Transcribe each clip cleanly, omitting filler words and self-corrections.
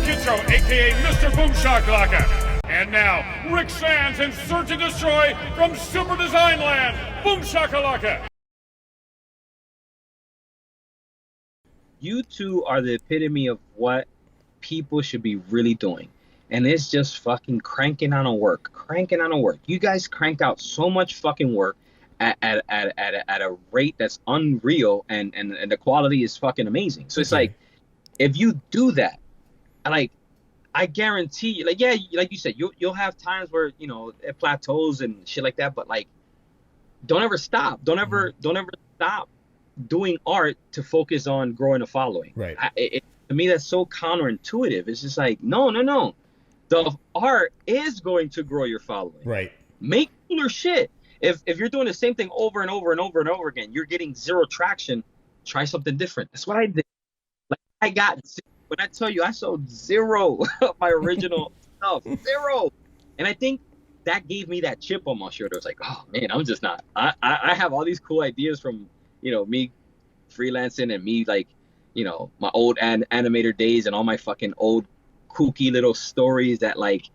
Kitcho, aka Mr. Boom Shakalaka. And now, Rick Sans and SergAndDestroy from Super Design Land. Boom Shakalaka. You two are the epitome of what people should be really doing. And it's just fucking cranking on a work. You guys crank out so much fucking work at a rate that's unreal, and the quality is fucking amazing. So it's like, if you do that, I guarantee you, like you said, you'll have times where, you know, it plateaus and shit like that, but like, don't ever stop. Don't ever stop doing art to focus on growing a following. Right. To me, that's so counterintuitive. It's just like, no. The art is going to grow your following. Right. Make cooler shit. If you're doing the same thing over and over and over and over again, you're getting zero traction. Try something different. That's what I did. Like, when I tell you, I sold zero of my original stuff. Zero. And I think that gave me that chip on my shoulder. It's like, oh man, I'm just not. I have all these cool ideas from, you know, me freelancing and me, like, you know, my old animator days and all my fucking old kooky little stories that, like,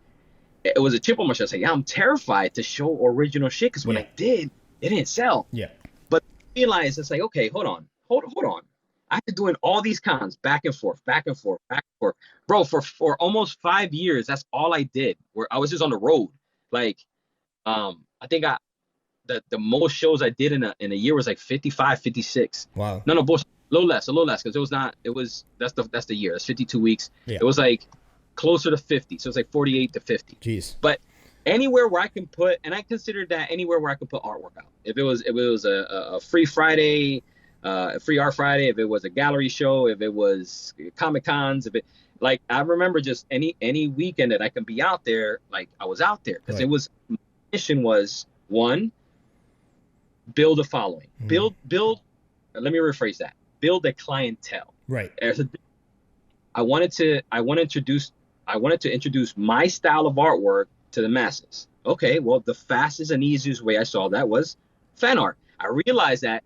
it was a chip on my shoulder. It's like, yeah, I'm terrified to show original shit, because when I did, it didn't sell. Yeah. But I realized, it's like, okay, hold on. I've been doing all these cons back and forth. Bro, for almost 5 years, that's all I did. Where I was just on the road. Like, I think the most shows I did in a year was like 55, 56. Wow. No, bullshit. A little less, because that's the year. It's 52 weeks. Yeah. It was like closer to 50. So it's like 48 to 50. Jeez. But anywhere where I can put, and I considered that anywhere where I could put artwork out. If it was a free Friday, a free art Friday, if it was a gallery show, if it was Comic Cons, like, I remember just any weekend that I can be out there, like, I was out there, because my mission was, one, build a following. Build, let me rephrase that. Build a clientele. Right. I wanted to introduce my style of artwork to the masses. Okay, well, the fastest and easiest way I saw that was fan art. I realized that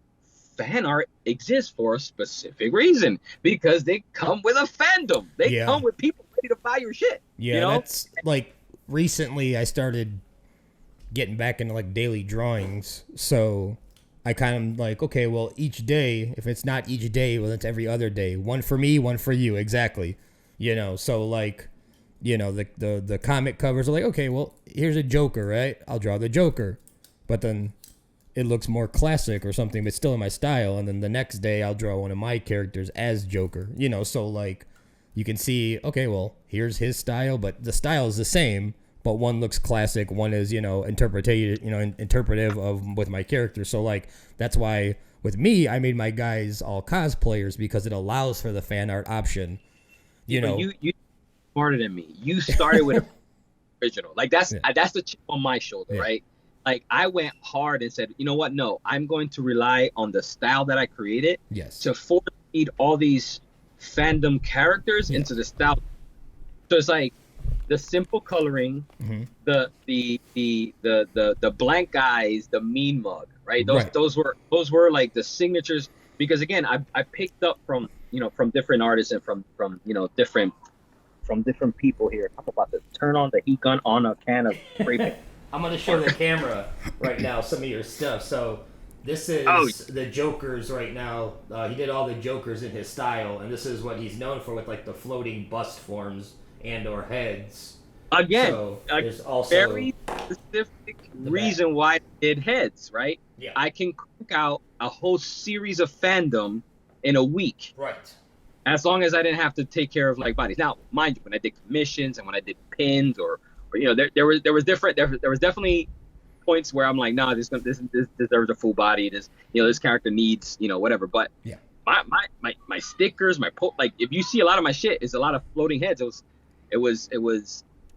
fan art exists for a specific reason, because they come with a fandom. They come with people ready to buy your shit. Yeah, you know? That's like, recently I started getting back into like daily drawings, so I kind of like, okay, well, each day, if it's not each day, well, it's every other day. One for me, one for you, exactly. You know, so like, you know, the comic covers are like, okay, well, here's a Joker, right? I'll draw the Joker. But then it looks more classic or something, but still in my style. And then the next day I'll draw one of my characters as Joker, you know, so like, you can see, okay, well, here's his style, but the style is the same, but one looks classic, one is, you know, interpretive of with my character. So like, that's why with me, I made my guys all cosplayers, because it allows for the fan art option. You know, you smarter than me. You started with an original. Like, that's the chip on my shoulder, right? Like, I went hard and said, you know what? No, I'm going to rely on the style that I created to force feed all these fandom characters into the style. So it's like the simple coloring, the blank eyes, the mean mug, right? Those were like the signatures, because again, I picked up from different artists and from different people here. I'm about to turn on the heat gun on a can of spray paint. I'm going to show the camera right now some of your stuff. So this is the Jokers right now. He did all the Jokers in his style, and this is what he's known for, with like the floating bust forms and or heads. Again, so there's also very specific reason why I did heads, right? Yeah. I can crank out a whole series of fandom in a week. Right. As long as I didn't have to take care of like bodies. Now, mind you, when I did commissions and when I did pins or you know, there was definitely points where I'm like, nah, this deserves a full body. This character needs, whatever. But my stickers, like, if you see a lot of my shit, it's a lot of floating heads. It was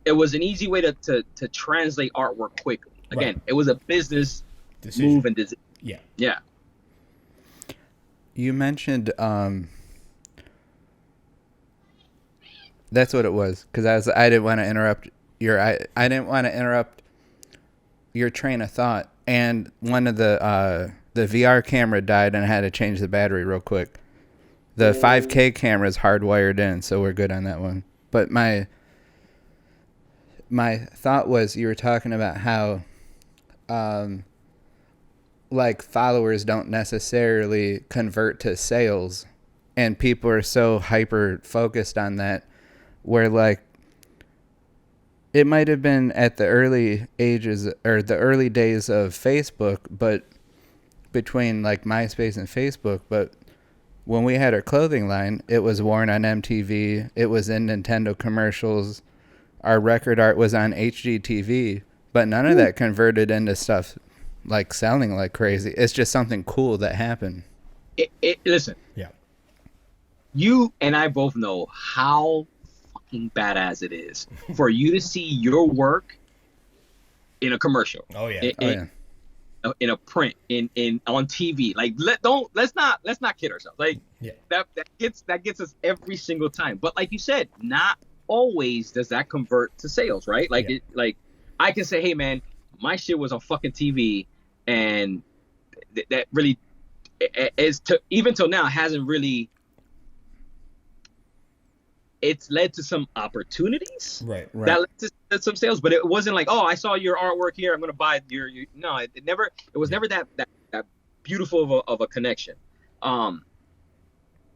an easy way to translate artwork quickly. Again, It was a business move and decision. Yeah. You mentioned that's what it was, because I didn't want to interrupt I didn't want to interrupt your train of thought, and one of the VR camera died and I had to change the battery real quick. The 5K camera is hardwired in, so we're good on that one. But my thought was, you were talking about how like followers don't necessarily convert to sales, and people are so hyper focused on that, where like it might have been at the early ages or the early days of Facebook, but between like MySpace and Facebook, but when we had our clothing line, it was worn on MTV, it was in Nintendo commercials, our record art was on HGTV, but none of that converted into stuff like selling like crazy. It's just something cool that happened. Listen. Yeah. You and I both know how fucking badass it is for you to see your work in a commercial. Oh yeah. In a print, in on TV. Like let's not kid ourselves. Like that gets us every single time. But like you said, not always does that convert to sales, right? Like like I can say, hey man, my shit was on fucking TV, and that really is even till now hasn't really. It's led to some opportunities, right? That led to some sales, but it wasn't like, oh, I saw your artwork here, I'm gonna buy your. No, it was never that beautiful of a connection. So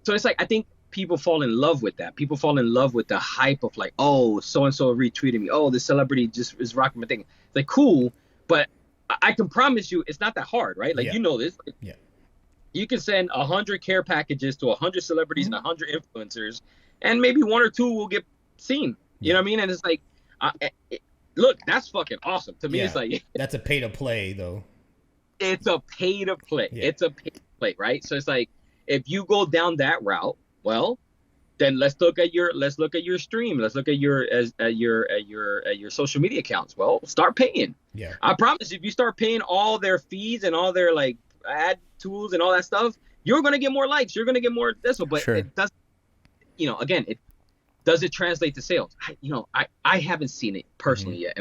it's like I think people fall in love with that. People fall in love with the hype of like, oh, so and so retweeted me. Oh, this celebrity just is rocking my thing. It's like cool, but I can promise you, it's not that hard, right? Like you know this. Yeah. You can send 100 care packages to 100 celebrities and 100 influencers, and maybe one or two will get seen. You know what I mean? And it's like, look, that's fucking awesome. To me, it's like that's a pay to play, though. It's a pay to play. Yeah. It's a pay to play, right? So it's like, if you go down that route, well, then let's look at your stream. Let's look at your social media accounts. Well, start paying. Yeah. I promise, if you start paying all their fees and all their like ad tools and all that stuff, you're gonna get more likes. You're gonna get more this one. But it does. Again, does it translate to sales? I haven't seen it personally yet.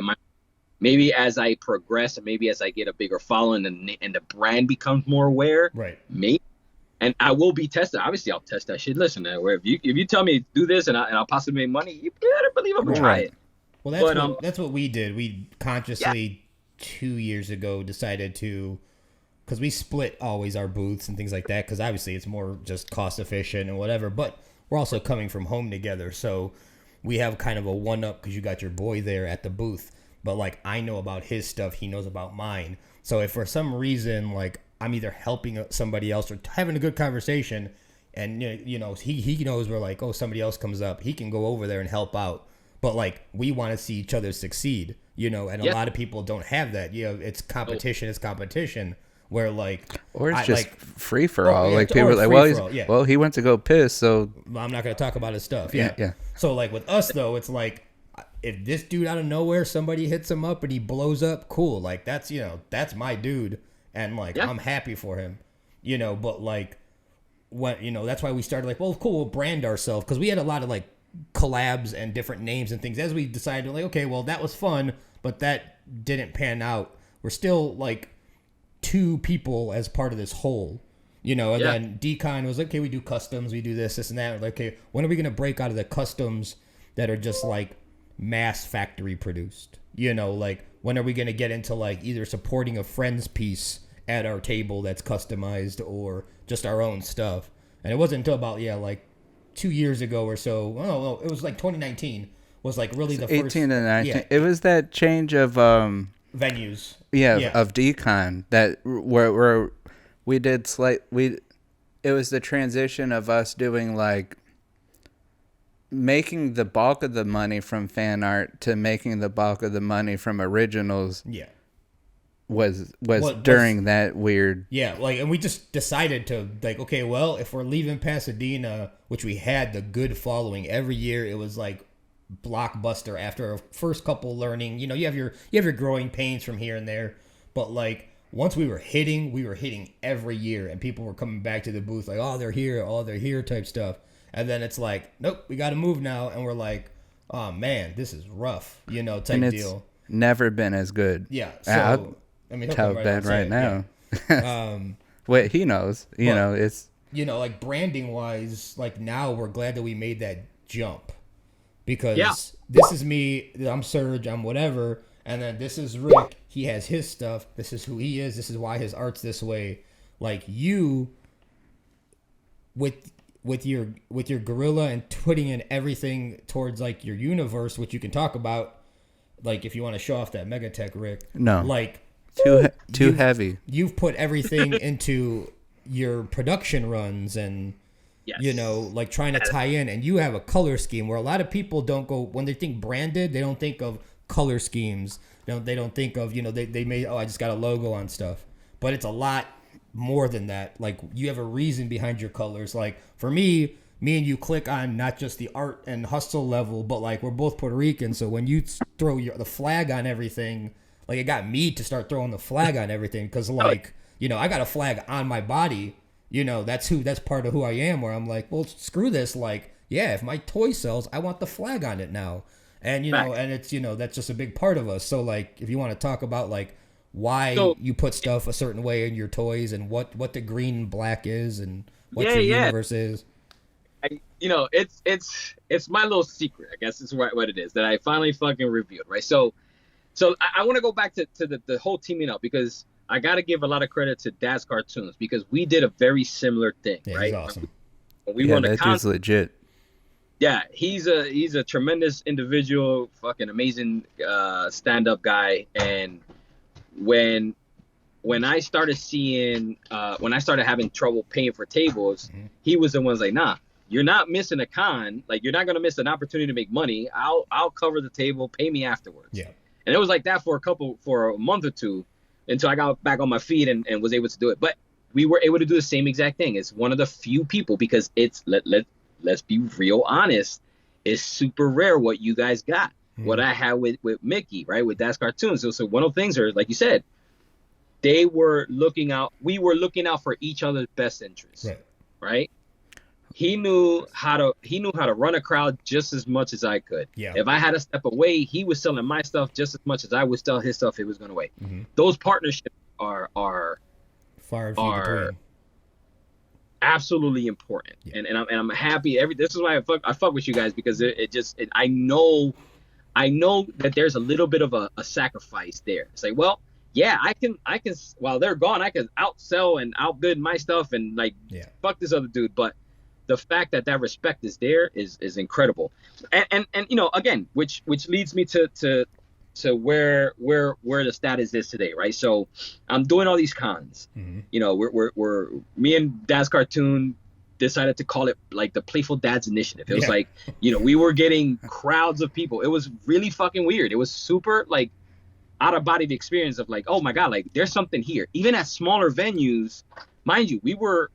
Maybe as I progress and maybe as I get a bigger following and the brand becomes more aware, right? Maybe, and I will be tested. Obviously, I'll test that shit. Listen, where if you tell me do this and I'll possibly make money, you better believe I'm gonna try it. Well, that's what we did. We consciously 2 years ago decided to, because we split always our booths and things like that. Because obviously it's more just cost efficient and whatever, but we're also coming from home together, so we have kind of a one-up because you got your boy there at the booth. But, like, I know about his stuff, he knows about mine. So if for some reason, like, I'm either helping somebody else or having a good conversation, and, he knows we're like, oh, somebody else comes up, he can go over there and help out. But, like, we want to see each other succeed, and a lot of people don't have that. It's competition, it's competition. Where or it's just free for all. Like people are like, well, he went to go piss, so I'm not gonna talk about his stuff. Yeah. So like with us though, it's like if this dude out of nowhere, somebody hits him up and he blows up, cool. Like that's my dude, and like I'm happy for him. But like when that's why we started like, well, cool, we'll brand ourselves, because we had a lot of like collabs and different names and things. As we decided, like, okay, well that was fun, but that didn't pan out. We're still like two people as part of this whole, and then Decon was like, okay, we do customs, we do this and that. Like, okay, when are we going to break out of the customs that are just like mass factory produced? Like when are we going to get into like either supporting a friend's piece at our table that's customized or just our own stuff? And it wasn't until about, like 2 years ago or so. No, it was like 2019 was like really the 18 first. 18 and 19. Yeah. It was that change of venues. Of Decon that where we did it was the transition of us doing like making the bulk of the money from fan art to making the bulk of the money from originals. Yeah. Was during that weird. Yeah, like, and we just decided to like, okay, well, if we're leaving Pasadena, which we had the good following every year, it was like blockbuster after a first couple learning, you have your growing pains from here and there, but like once we were hitting every year, and people were coming back to the booth like, oh, they're here type stuff. And then it's like, nope, we got to move now, and we're like, oh man, this is rough, type and deal. Never been as good. Yeah, so tell Ben right now. Yeah. Wait, he knows. It's like branding wise, like now we're glad that we made that jump. because Yeah. this is me, I'm Serge, I'm whatever, and then this is Rick, he has his stuff, this is who he is, this is why his art's this way. Like you with your gorilla and putting in everything towards like your universe, which you can talk about, like if you want to show off that Megatech, Rick. No. Like Too heavy. You've put everything into your production runs and Yes. you know, like trying to tie in, and you have a color scheme where a lot of people don't go when they think branded, they don't think of color schemes. They don't think of, you know, they may, I just got a logo on stuff. But it's a lot more than that. Like you have a reason behind your colors. Like for me and you click on not just the art and hustle level, but like we're both Puerto Rican, so when you throw the flag on everything, like it got me to start throwing the flag on everything because like, you know, I got a flag on my body. You know, that's part of who I am, where I'm like, well, screw this. Like, yeah, if my toy sells, I want the flag on it now. And, you know, and it's, you know, that's just a big part of us. So, like, if you want to talk about, like, why you put stuff a certain way in your toys and what the green and black is and what your universe is. You know, it's my little secret, I guess is what it is, that I finally fucking revealed, right? So I want to go back to the whole teaming up, because I got to give a lot of credit to Dad's Cartoons, because we did a very similar thing, Yeah, right? he's awesome. When we won the that dude's legit. Yeah, he's a tremendous individual, fucking amazing stand-up guy. And when I started seeing, when I started having trouble paying for tables, he was the one's like, nah, you're not missing a con. Like, you're not gonna miss an opportunity to make money. I'll cover the table, pay me afterwards. Yeah. And it was like that for a month or two, until I got back on my feet and was able to do it. But we were able to do the same exact thing. It's one of the few people, because it's let's be real honest, it's super rare what you guys got. What I had with Mickey, right, with Dad's Cartoons. So one of the things are, like you said, we were looking out for each other's best interests, right? He knew how to run a crowd just as much as I could. Yeah. If I had to step away, he was selling my stuff just as much as I would sell his stuff if it was going away. Those partnerships are far and few between. Absolutely important. And I'm happy. This is why I fuck with you guys, because I know that there's a little bit of a sacrifice there. It's like, well, yeah, I can while they're gone, I can outsell and outbid my stuff and like fuck this other dude. But the fact that respect is there is incredible. And you know, again, which leads me to where the status is today, right? So I'm doing all these cons. You know, we're me and Dad's Cartoon decided to call it like the Playful Dads Initiative. It was like, you know, we were getting crowds of people. It was really fucking weird. It was super like out of body experience of like, oh my God, like there's something here. Even at smaller venues, mind you, we were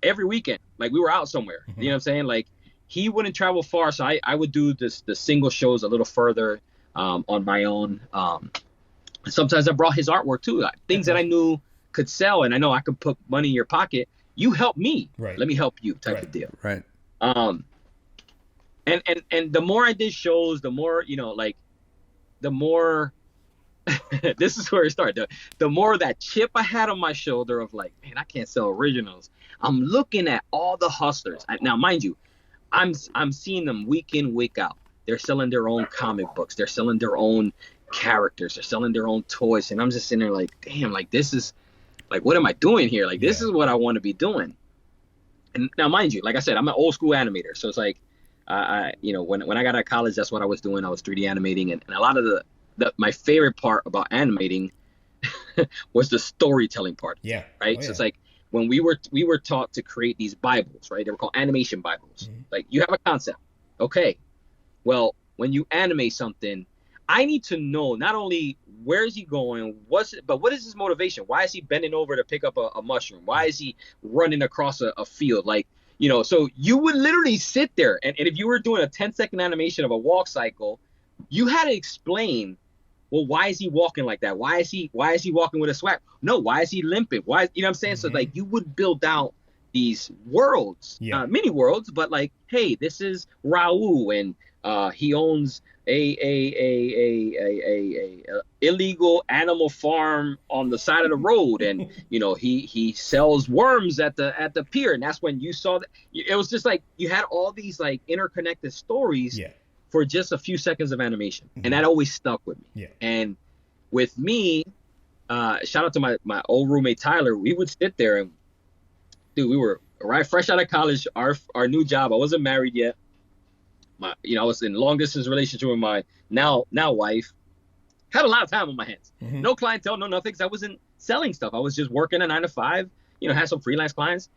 every weekend, like we were out somewhere. You know what I'm saying? Like he wouldn't travel far, so I would do the single shows a little further on my own. Sometimes I brought his artwork too, things that I knew could sell, and I know I could put money in your pocket. You help me, let me help you, type of deal. Right. And the more I did shows, the more, you know, like the more this is where it started. The more that chip I had on my shoulder of like, man, I can't sell originals. I'm looking at all the hustlers. Now, mind you, I'm seeing them week in, week out. They're selling their own comic books. They're selling their own characters. They're selling their own toys. And I'm just sitting there like, damn, like this is like, what am I doing here? Like, this is what I want to be doing. And now, mind you, like I said, I'm an old school animator. So it's like, you know, when I got out of college, that's what I was doing. I was 3D animating. And a lot of my favorite part about animating was the storytelling part. Yeah. Right. So it's like when we were taught to create these Bibles, right? They were called animation Bibles. Like you have a concept. Okay. Well, when you animate something, I need to know not only where is he going, but what is his motivation? Why is he bending over to pick up a mushroom? Why is he running across a field? Like, you know, so you would literally sit there and if you were doing a 10-second animation of a walk cycle, you had to explain, well, why is he walking like that? Why is he walking with a swag? No, why is he limping? Why, you know what I'm saying? So like you would build out these worlds, mini worlds, but like, hey, this is Raul and he owns a illegal animal farm on the side of the road, and you know he sells worms at the pier, and that's when you saw that. It was just like you had all these like interconnected stories for just a few seconds of animation. And that always stuck with me. Yeah. And with me, shout out to my old roommate Tyler, we would sit there and dude, we were right fresh out of college, our new job. I wasn't married yet. I was in long distance relationship with my now wife. Had a lot of time on my hands. No clientele, no nothing, because I wasn't selling stuff. I was just working a 9 to 5, had some freelance clients.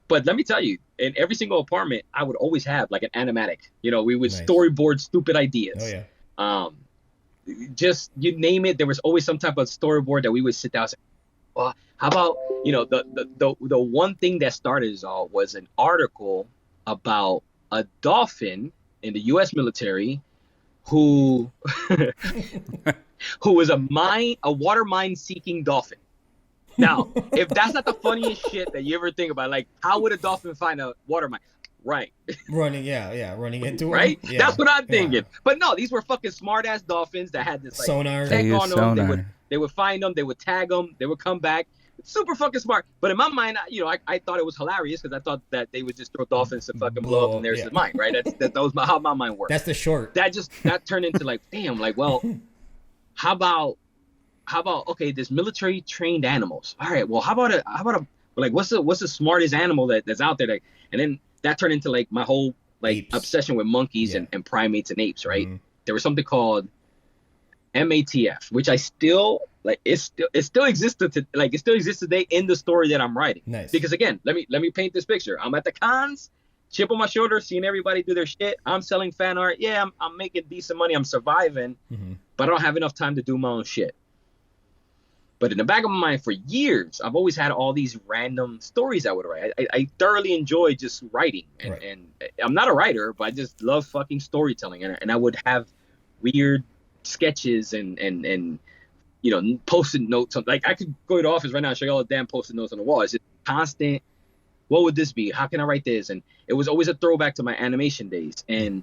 But let me tell you, in every single apartment, I would always have like an animatic. We would storyboard stupid ideas. Oh yeah. Just you name it, there was always some type of storyboard that we would sit down and say, well, how about, the one thing that started it all was an article about a dolphin in the U.S. military who was a water mine seeking dolphin. Now, if that's not the funniest shit that you ever think about, like, how would a dolphin find a water mine? Right. Running into them. Right? Yeah. That's what I'm thinking. Yeah. But no, these were fucking smart ass dolphins that had this like sonar. tech on them. They would find them, they would tag them, they would come back. It's super fucking smart. But in my mind, I thought it was hilarious because I thought that they would just throw dolphins to fucking blow up and there's the mine, right? That was how my mind worked. That's the short. That turned into like, damn, like, well, how about okay, this military trained animals. All right, well, how about a like what's the smartest animal that's out there? And then that turned into like my whole like apes. Obsession with monkeys and primates and apes, right? There was something called MATF, which I still like. It still exists today in the story that I'm writing. Nice. Because again, let me paint this picture. I'm at the cons, chip on my shoulder, seeing everybody do their shit. I'm selling fan art. Yeah, I'm making decent money. I'm surviving, but I don't have enough time to do my own shit. But in the back of my mind, for years, I've always had all these random stories I would write. I thoroughly enjoy just writing, and I'm not a writer, but I just love fucking storytelling. And I would have weird sketches and post-it notes. Like I could go to the office right now and show you all the damn post-it notes on the wall. It's just constant. What would this be? How can I write this? And it was always a throwback to my animation days. And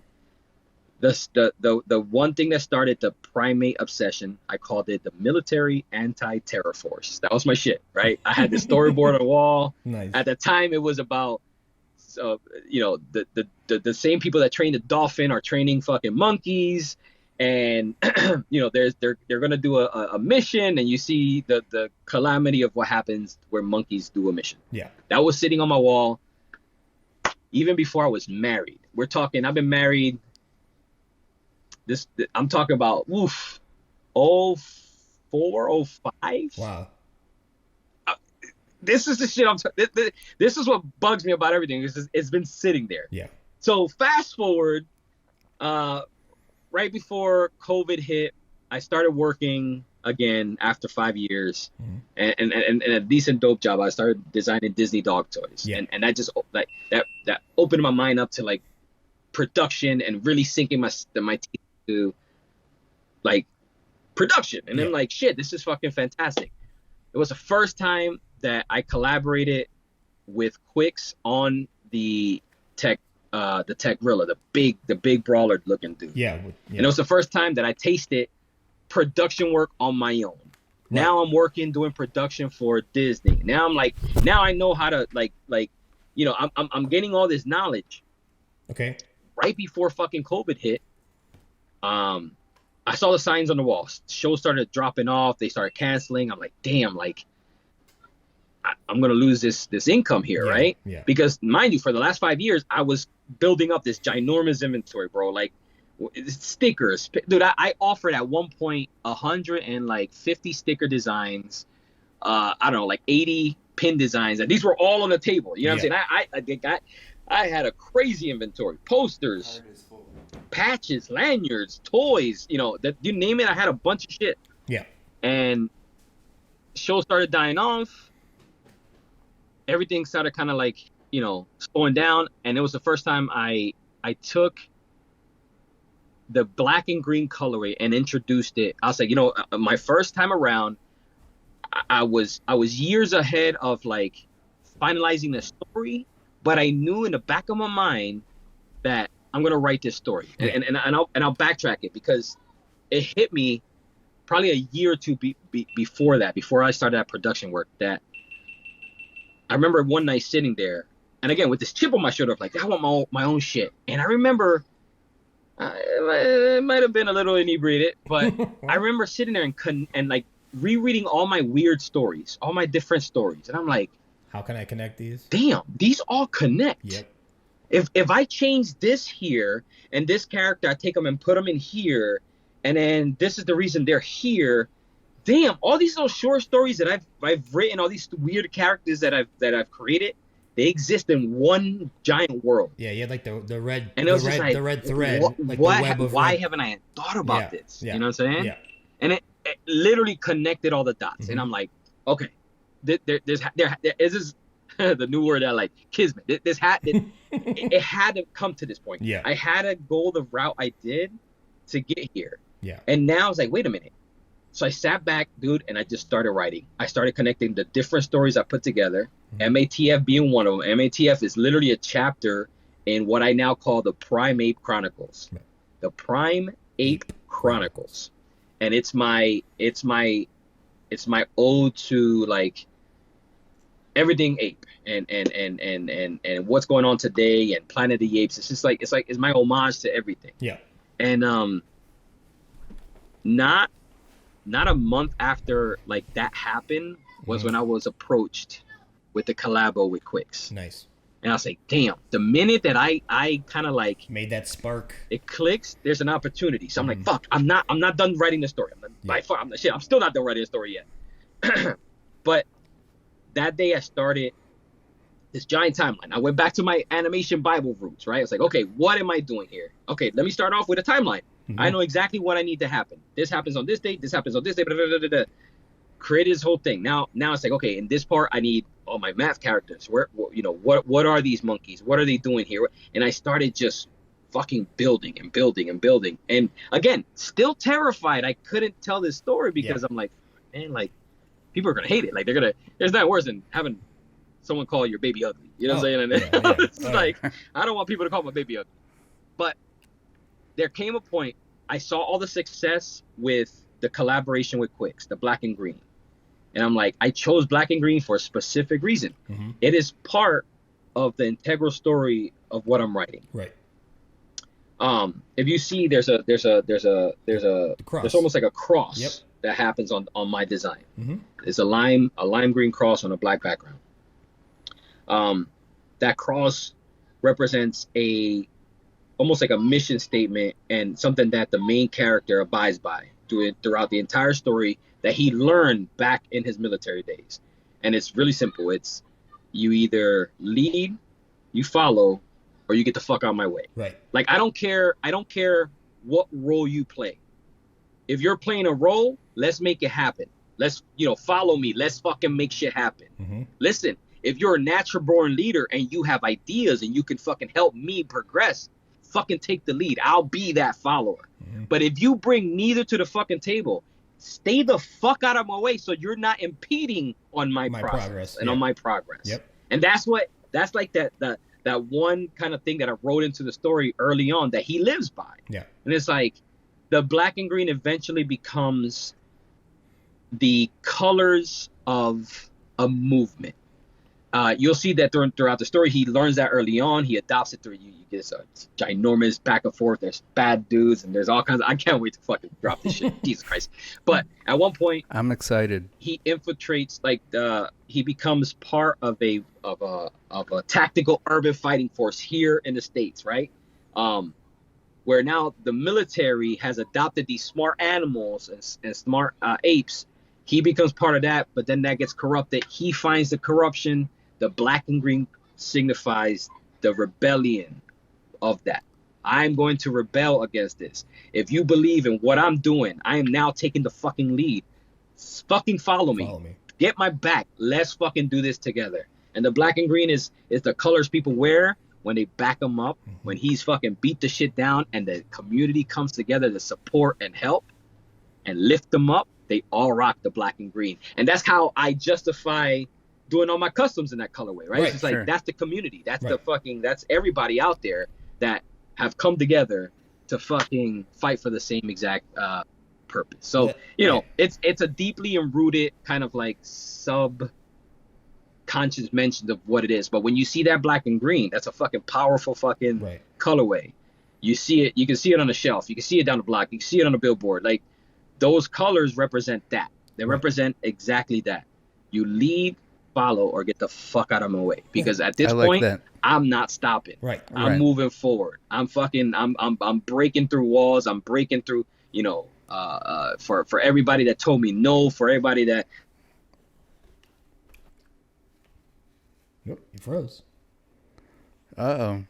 the one thing that started the primate obsession, I called it the military anti-terror force. That was my shit, right? I had the storyboard on the wall. Nice. At the time, it was about, the same people that train the dolphin are training fucking monkeys, and they're gonna do a mission, and you see the calamity of what happens where monkeys do a mission. Yeah, that was sitting on my wall even before I was married. We're talking, I've been married. I'm talking about 04, 05. Wow. This is the shit this is what bugs me about everything. It's been sitting there. Yeah. So fast forward, right before COVID hit, I started working again after 5 years, and a decent dope job. I started designing Disney dog toys, and that just like that opened my mind up to like production and really sinking my teeth to like production. And then like, shit, this is fucking fantastic. It was the first time that I collaborated with Quicks on the tech gorilla, the big brawler looking dude. Yeah. And it was the first time that I tasted production work on my own. Right. Now I'm doing production for Disney. Now I know how to I'm getting all this knowledge. Okay. Right before fucking COVID hit, I saw the signs on the walls. Shows started dropping off. They started canceling. I'm like, damn, like I'm gonna lose this income here, right? Yeah. Because mind you, for the last 5 years, I was building up this ginormous inventory, bro. Like stickers, dude. I offered at one point 150 sticker designs. I don't know, like 80 pin designs, and these were all on the table. You know what I'm saying? I had a crazy inventory: posters, patches, lanyards, toys. That you name it, I had a bunch of shit. Yeah. And show started dying off. Everything started kind of like, slowing down. And it was the first time I took the black and green colorway and introduced it. I was like, my first time around, I was years ahead of like finalizing the story, but I knew in the back of my mind that I'm going to write this story. And I'll backtrack it because it hit me probably a year or two before I started that production work, that I remember one night sitting there, and again with this chip on my shoulder, like I want my own shit. And I remember It might have been a little inebriated, but I remember sitting there and like rereading all my weird stories, all my different stories, and I'm like, How can I connect these? damn, these all connect. Yep. If I change this here and this character, I take them and put them in here, and then this is the reason they're here. Damn, all these little short stories that I've written, all these weird characters that I've created, they exist in one giant world. Yeah, you had like the red And it was just like, the red thread. Like why, the web of why red. haven't I thought about Yeah, this? yeah, You know what I'm saying? Yeah. And it literally connected all the dots. Mhm. And I'm like, okay, there is this the new word I like, kismet. It had to come to this point. Yeah. I had to go the route I did to get here. Yeah. And now it's like, wait a minute. So I sat back, dude, and I just started writing. I started connecting the different stories I put together, MATF being one of them. MATF is literally a chapter in what I now call the Prime Ape Chronicles. Right. The Prime Ape Chronicles. And it's my ode to like everything ape and what's going on today and Planet of the Apes. It's just like it's my homage to everything. Yeah. And not a month after like that happened was when I was approached with the collabo with Quicks. Nice. And I was like, damn, the minute that I kind of like Made that spark. it clicks, there's an opportunity. So I'm like, fuck, I'm not done writing the story. I'm still not done writing the story yet. But that day I started this giant timeline. I went back to my animation Bible roots, right? It's like, okay, what am I doing here? Okay, let me start off with a timeline. I know exactly what I need to happen. This happens on this date. This happens on this date. Created this whole thing. Now it's like, okay, in this part, I need all my math characters. What are these monkeys? What are they doing here? And I started just fucking building and building and building. And again, still terrified. I couldn't tell this story because I'm like, man, like people are gonna hate it. Like there's nothing worse than having someone call your baby ugly. You know what I'm saying? And it's like, I don't want people to call my baby ugly. But there came a point, I saw all the success with the collaboration with Quicks, the black and green. And I'm like, I chose black and green for a specific reason. It is part of the integral story of what I'm writing. Right. If you see, there's almost like a cross that happens on my design. It's a lime green cross on a black background. That cross represents almost like a mission statement and something that the main character abides by throughout the entire story that he learned back in his military days. And it's really simple. It's you either lead, you follow, or you get the fuck out of my way. Right. Like I don't care what role you play. If you're playing a role, let's make it happen. Let's follow me. Let's fucking make shit happen. Listen, if you're a natural born leader and you have ideas and you can fucking help me progress, fucking take the lead. I'll be that follower. But if you bring neither to the fucking table, stay the fuck out of my way so you're not impeding on my progress and on my progress. Yep. And that's like that one kind of thing that I wrote into the story early on that he lives by. Yeah. And it's like the black and green eventually becomes the colors of a movement. You'll see that throughout the story, he learns that early on. He adopts it through you get this ginormous back and forth. There's bad dudes and there's all kinds of. I can't wait to fucking drop this shit. Jesus Christ! But at one point, I'm excited. He infiltrates he becomes part of a tactical urban fighting force here in the States, right? Where now the military has adopted these smart animals and smart apes. He becomes part of that, but then that gets corrupted. He finds the corruption. The black and green signifies the rebellion of that. I'm going to rebel against this. If you believe in what I'm doing, I am now taking the fucking lead. Fucking follow me. Get my back. Let's fucking do this together. And the black and green is the colors people wear when they back him up, when he's fucking beat the shit down and the community comes together to support and help and lift them up. They all rock the black and green. And that's how I justify doing all my customs in that colorway, right? It's like, that's the community. That's that's everybody out there that have come together to fucking fight for the same exact purpose. So, it's a deeply enrooted kind of like subconscious mention of what it is. But when you see that black and green, that's a fucking powerful fucking colorway. You see it. You can see it on the shelf. You can see it down the block. You can see it on the billboard. Like those colors represent that. They represent exactly that. You lead, follow, or get the fuck out of my way. Because at this point, I'm not stopping. Right. I'm moving forward. I'm breaking through walls. I'm breaking through. For everybody that told me no, for everybody that. Nope, you froze. Uh-oh.